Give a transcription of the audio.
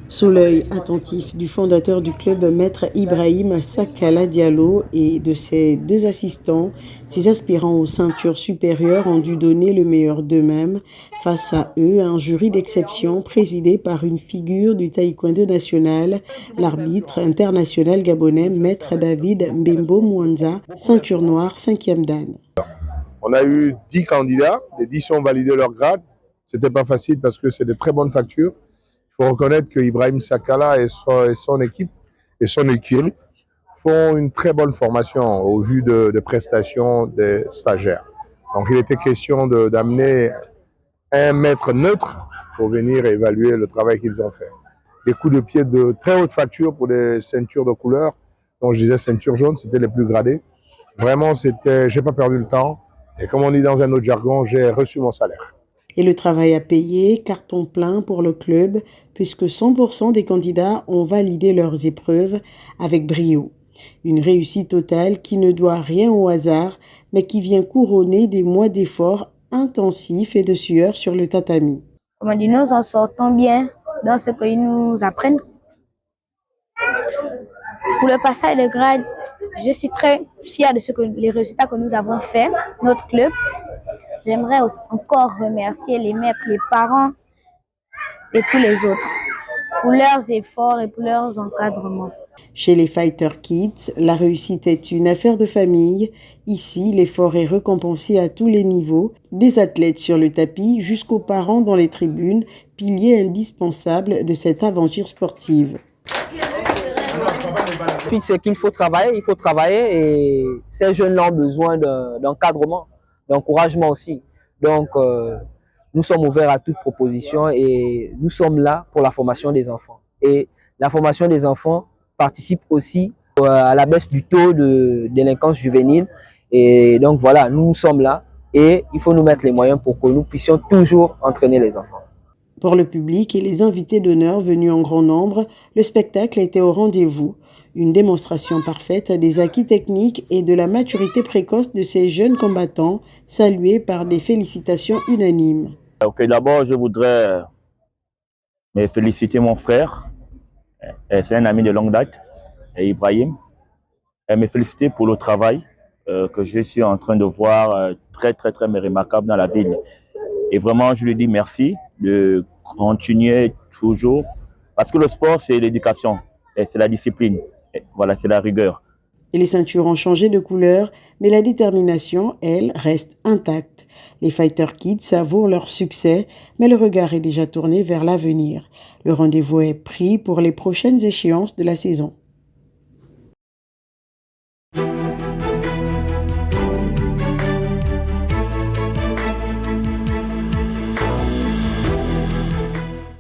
Sous l'œil attentif du fondateur du club, Maître Ibrahim Sakala Diallo, et de ses deux assistants, ces aspirants aux ceintures supérieures ont dû donner le meilleur d'eux-mêmes. Face à eux, un jury d'exception présidé par une figure du taekwondo national, l'arbitre international gabonais Maître David Mbembo Mwanza, ceinture noire 5e dan. On a eu 10 candidats, les 10 ont validé leur grade. C'était pas facile parce que c'est de très bonnes factures. Il faut reconnaître que Ibrahim Sakala et son équipe et son écurie font une très bonne formation au vu de prestations des stagiaires. Donc il était question d'amener un maître neutre pour venir évaluer le travail qu'ils ont fait. Des coups de pied de très haute facture pour des ceintures de couleur. Donc je disais ceinture jaune, c'était les plus gradés. Vraiment, j'ai pas perdu le temps. Et comme on dit dans un autre jargon, j'ai reçu mon salaire. Et le travail à payer, carton plein pour le club, puisque 100% des candidats ont validé leurs épreuves avec brio. Une réussite totale qui ne doit rien au hasard, mais qui vient couronner des mois d'efforts intensifs et de sueur sur le tatami. Nous en sortons bien dans ce qu'ils nous apprennent. Pour le passage de grade, je suis très fière de les résultats que nous avons faits, notre club. J'aimerais encore remercier les maîtres, les parents et tous les autres pour leurs efforts et pour leurs encadrements. Chez les Fighter Kids, la réussite est une affaire de famille. Ici, l'effort est récompensé à tous les niveaux, des athlètes sur le tapis jusqu'aux parents dans les tribunes, piliers indispensables de cette aventure sportive. Puis c'est qu'il faut travailler et ces jeunes-là ont besoin d'encadrement, d'encouragement aussi. Donc, nous sommes ouverts à toute proposition et nous sommes là pour la formation des enfants. Et la formation des enfants participe aussi à la baisse du taux de délinquance juvénile. Et donc voilà, nous sommes là et il faut nous mettre les moyens pour que nous puissions toujours entraîner les enfants. Pour le public et les invités d'honneur venus en grand nombre, le spectacle était au rendez-vous. Une démonstration parfaite des acquis techniques et de la maturité précoce de ces jeunes combattants, salués par des félicitations unanimes. Ok, d'abord, je voudrais féliciter mon frère. C'est un ami de longue date, Ibrahim. Et me féliciter pour le travail que je suis en train de voir très remarquable dans la ville. Et vraiment, je lui dis merci de continuer toujours. Parce que le sport, c'est l'éducation, c'est la discipline, voilà, c'est la rigueur. Et les ceintures ont changé de couleur, mais la détermination, elle, reste intacte. Les Fighter Kids savourent leur succès, mais le regard est déjà tourné vers l'avenir. Le rendez-vous est pris pour les prochaines échéances de la saison.